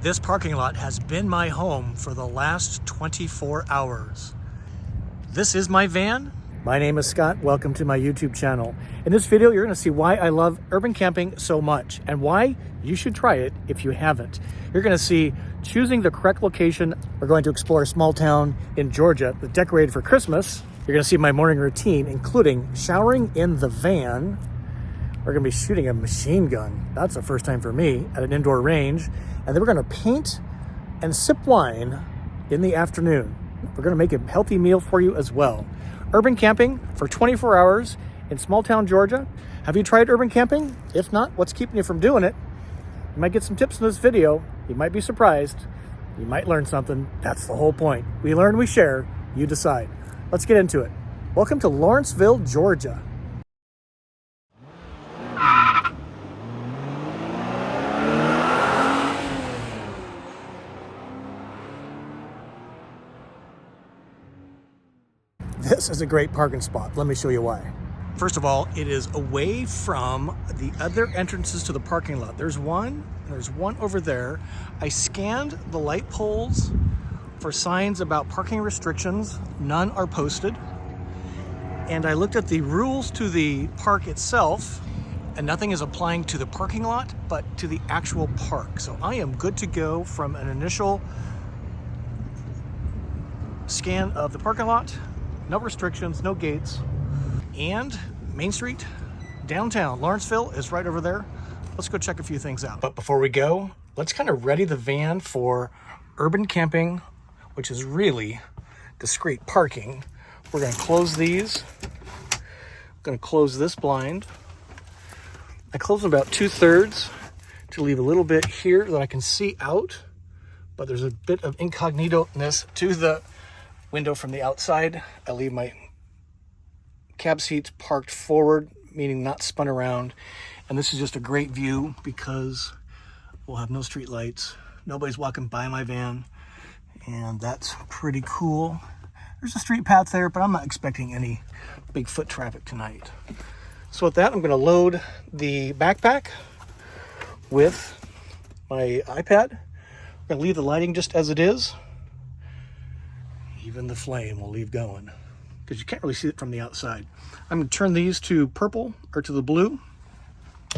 This parking lot has been my home for the last 24 hours. This is my van. My name is Scott. Welcome to my YouTube channel. In this video, you're going to see why I love urban camping so much and why you should try it if you haven't. You're going to see choosing the correct location. We're going to explore a small town in Georgia that's decorated for Christmas. You're going to see my morning routine, including showering in the van. We're going to be shooting a machine gun. That's the first time for me at an indoor range. And then we're going to paint and sip wine in the afternoon. We're going to make a healthy meal for you as well. Urban camping for 24 hours in small town Georgia. Have you tried urban camping? If not, what's keeping you from doing it? You might get some tips in this video. You might be surprised. You might learn something. That's the whole point. We learn, we share, you decide. Let's get into it. Welcome to Lawrenceville, Georgia. This is a great parking spot. Let me show you why. First of all, it is away from the other entrances to the parking lot. There's one over there. I scanned the light poles for signs about parking restrictions. None are posted. And I looked at the rules to the park itself, and nothing is applying to the parking lot, but to the actual park. So I am good to go from an initial scan of the parking lot. No restrictions, no gates. And Main Street, downtown, Lawrenceville is right over there. Let's go check a few things out. But before we go, let's kind of ready the van for urban camping, which is really discreet parking. We're gonna close these. I'm gonna close this blind. I close them about 2/3 to leave a little bit here that I can see out, but there's a bit of incognito-ness to the window from the outside. I leave my cab seats parked forward, meaning not spun around. And this is just a great view because we'll have no street lights. Nobody's walking by my van, and that's pretty cool. There's a street path there, but I'm not expecting any big foot traffic tonight. So with that, I'm gonna load the backpack with my iPad. I'm gonna leave the lighting just as it is. Even the flame will leave going because you can't really see it from the outside. I'm going to turn these to purple or to the blue.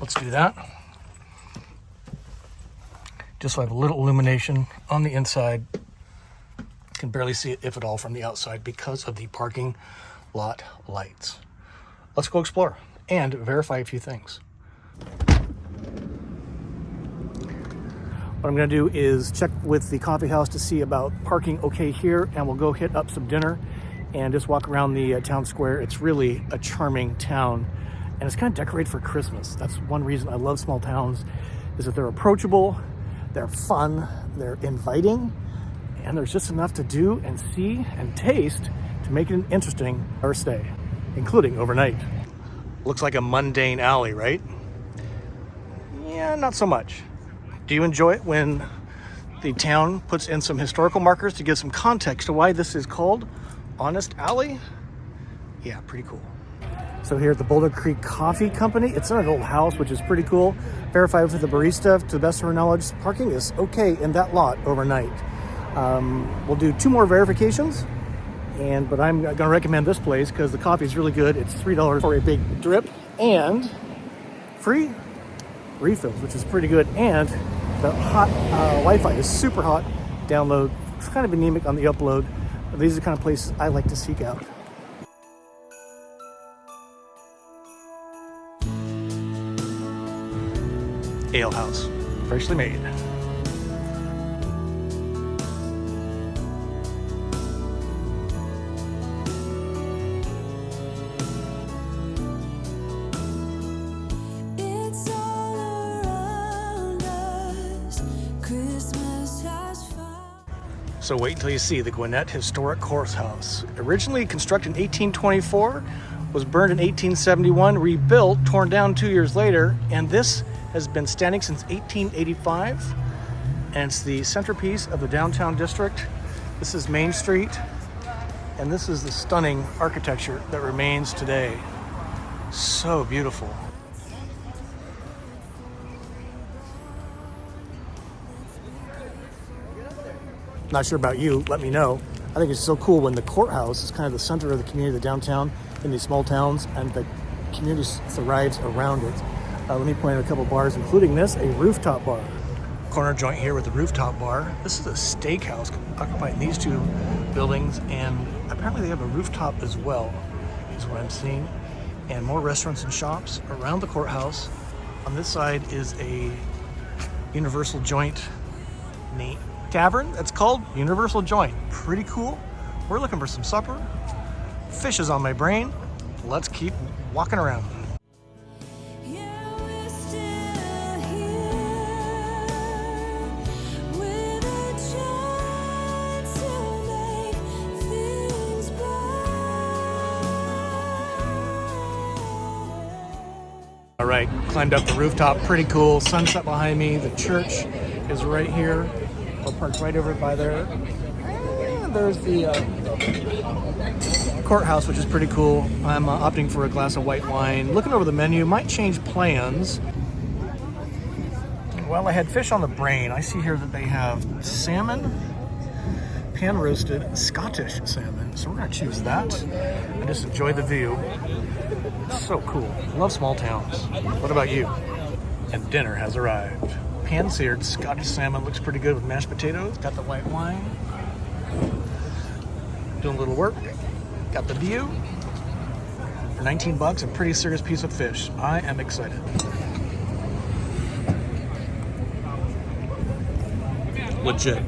Let's do that. Just so I have a little illumination on the inside. Can barely see it, if at all, from the outside because of the parking lot lights. Let's go explore and verify a few things. What I'm going to do is check with the coffee house to see about parking okay here, and we'll go hit up some dinner and just walk around the town square. It's really a charming town, and it's kind of decorated for Christmas. That's one reason I love small towns, is that they're approachable, they're fun, they're inviting, and there's just enough to do and see and taste to make it an interesting first stay, including overnight. Looks like a mundane alley, right? Yeah, not so much. Do you enjoy it when the town puts in some historical markers to give some context to why this is called Honest Alley? Yeah, pretty cool. So here at the Boulder Creek Coffee Company, it's in an old house, which is pretty cool. Verified with the barista, to the best of her knowledge, parking is okay in that lot overnight. We'll do 2 more verifications, but I'm gonna recommend this place because the coffee is really good. It's $3 for a big drip and free refills, which is pretty good. And the hot Wi-Fi is super hot. Download, it's kind of anemic on the upload. These are the kind of places I like to seek out. Ale house, freshly made. So wait until you see the Gwinnett Historic Courthouse. Originally constructed in 1824, was burned in 1871, rebuilt, torn down 2 years later, and this has been standing since 1885, and it's the centerpiece of the downtown district. This is Main Street, and this is the stunning architecture that remains today. So beautiful. Not sure about you, let me know. I think it's so cool when the courthouse is kind of the center of the community, the downtown in these small towns, and the community thrives around it. Let me point out a couple bars, including this, a rooftop bar. Corner joint here with the rooftop bar. This is a steakhouse occupying these two buildings, and apparently they have a rooftop as well, is what I'm seeing. And more restaurants and shops around the courthouse. On this side is a Universal Joint Tavern. It's called Universal Joint. Pretty cool. We're looking for some supper. Fish is on my brain. Let's keep walking around. All right, climbed up the rooftop, pretty cool. Sunset behind me, the church is right here. We're parked right over by there. And there's the courthouse, which is pretty cool. I'm opting for a glass of white wine. Looking over the menu, might change plans. Well, I had fish on the brain. I see here that they have salmon, pan-roasted Scottish salmon. So we're gonna choose that and just enjoy the view. So cool. Love small towns. What about you? And dinner has arrived. Pan-seared Scottish salmon looks pretty good with mashed potatoes. Got the white wine. Doing a little work. Got the view. For 19 bucks, a pretty serious piece of fish. I am excited. Legit.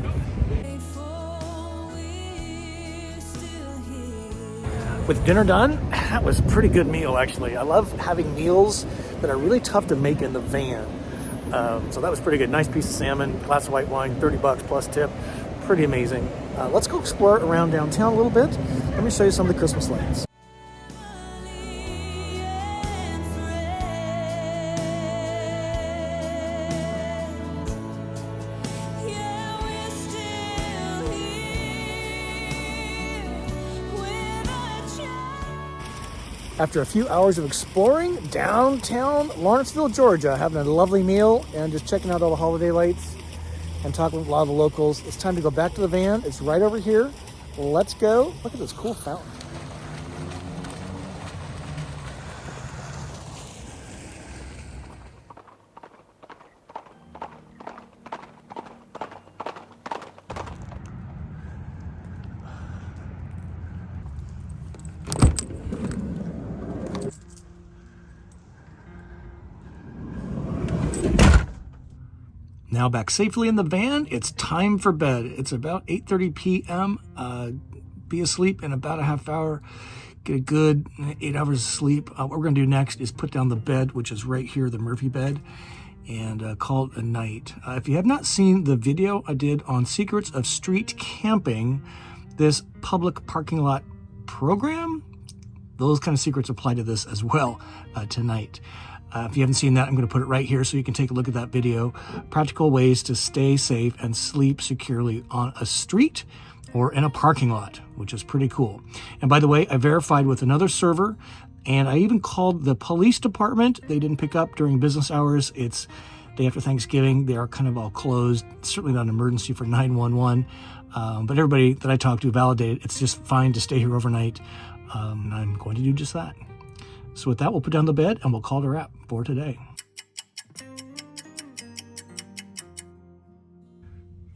With dinner done, that was a pretty good meal actually. I love having meals that are really tough to make in the van. So that was pretty good. Nice piece of salmon, glass of white wine, 30 bucks plus tip. Pretty amazing. Let's go explore around downtown a little bit. Let me show you some of the Christmas lights. After a few hours of exploring downtown Lawrenceville, Georgia, having a lovely meal and just checking out all the holiday lights and talking with a lot of the locals, it's time to go back to the van. It's right over here. Let's go. Look at this cool fountain. Now back safely in the van, it's time for bed. It's about 8:30 p.m. Be asleep in about a half hour. Get a good 8 hours of sleep. What we're gonna do next is put down the bed, which is right here, the Murphy bed, and call it a night. If you have not seen the video I did on Secrets of Street Camping, this public parking lot program, those kind of secrets apply to this as well tonight. If you haven't seen that, I'm going to put it right here so you can take a look at that video. Practical ways to stay safe and sleep securely on a street or in a parking lot, which is pretty cool. And by the way, I verified with another server, and I even called the police department. They didn't pick up during business hours. It's day after Thanksgiving. They are kind of all closed. It's certainly not an emergency for 911. But everybody that I talked to validated it's just fine to stay here overnight. And I'm going to do just that. So with that, we'll put down the bed and we'll call it a wrap for today.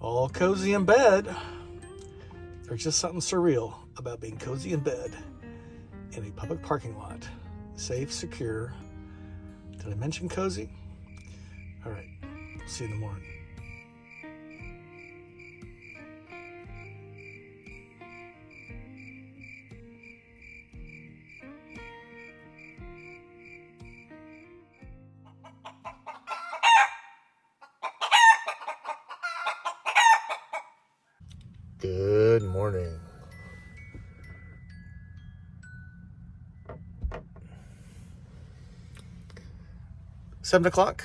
All cozy in bed. There's just something surreal about being cozy in bed in a public parking lot. Safe, secure. Did I mention cozy? All right, see you in the morning. Good morning. Seven o'clock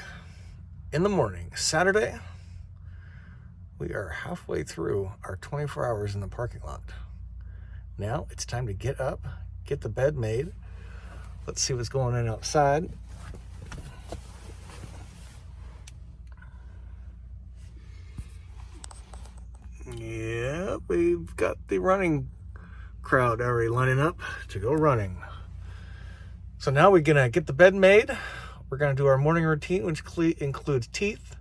in the morning, Saturday. We are halfway through our 24 hours in the parking lot. Now it's time to get up, get the bed made. Let's see what's going on outside. Yeah. up, we've got the running crowd already lining up to go running. So now we're gonna get the bed made. We're gonna do our morning routine, which includes teeth,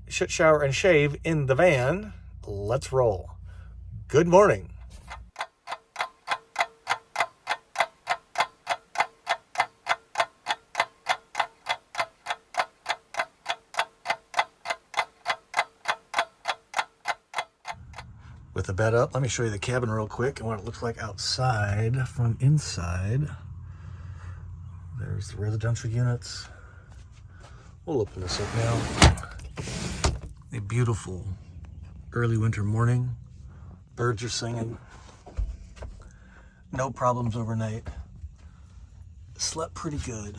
shower, and shave in the van. Let's roll. Good morning. With the bed up, let me show you the cabin real quick and what it looks like outside from inside. There's the residential units. We'll open this up now. A beautiful early winter morning. Birds are singing. No problems overnight. Slept pretty good.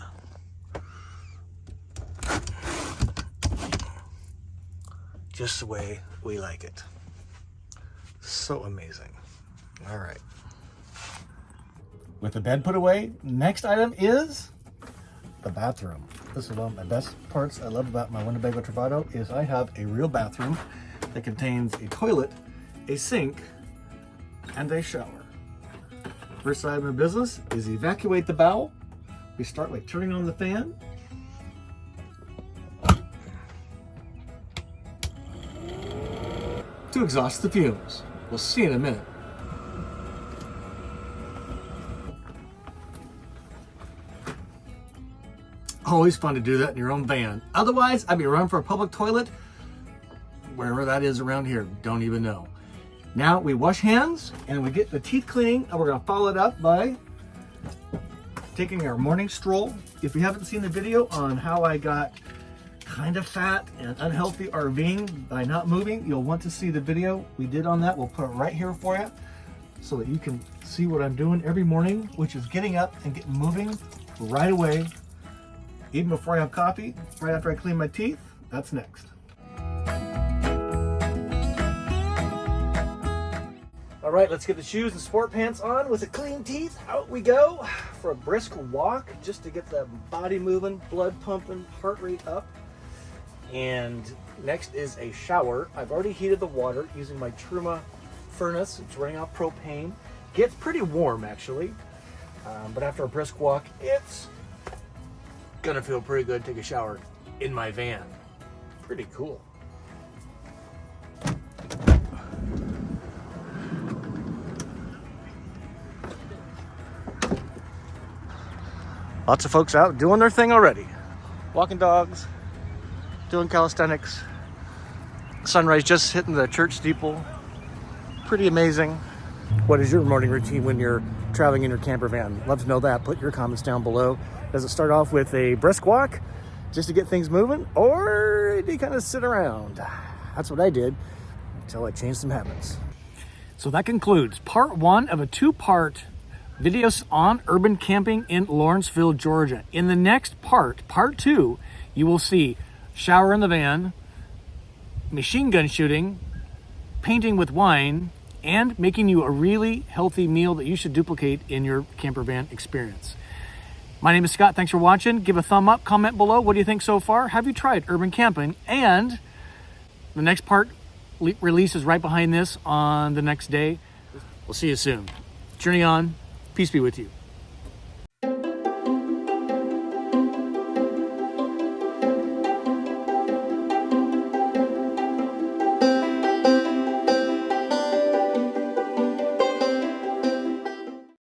Just the way we like it. So amazing. All right. With the bed put away, next item is the bathroom. This is one of my best parts I love about my Winnebago Travato is I have a real bathroom that contains a toilet, a sink, and a shower. First item of business is evacuate the bowel. We start by turning on the fan. To exhaust the fumes. We'll see in a minute. Always fun to do that in your own van. Otherwise, I'd be running for a public toilet, wherever that is around here, don't even know. Now we wash hands and we get the teeth cleaning, and we're gonna follow it up by taking our morning stroll. If you haven't seen the video on how I got kind of fat and unhealthy RVing by not moving, you'll want to see the video we did on that. We'll put it right here for you so that you can see what I'm doing every morning, which is getting up and getting moving right away. Even before I have coffee, right after I clean my teeth, that's next. All right, let's get the shoes and sport pants on. With the clean teeth, out we go for a brisk walk just to get the body moving, blood pumping, heart rate up. And next is a shower. I've already heated the water using my Truma furnace. It's running off propane. Gets pretty warm actually, but after a brisk walk, it's gonna feel pretty good to take a shower in my van. Pretty cool. Lots of folks out doing their thing already. Walking dogs, doing calisthenics. Sunrise just hitting the church steeple. Pretty amazing. What is your morning routine when you're traveling in your camper van? Love to know that. Put your comments down below. Does it start off with a brisk walk just to get things moving, or do you kind of sit around? That's what I did until I changed some habits. So that concludes part one of a two-part videos on urban camping in Lawrenceville, Georgia. In the next part, part two, you will see shower in the van, machine gun shooting, painting with wine, and making you a really healthy meal that you should duplicate in your camper van experience. My name is Scott. Thanks for watching. Give a thumb up, comment below. What do you think so far? Have you tried urban camping? And the next part release is right behind this on the next day. We'll see you soon. Journey on. Peace be with you.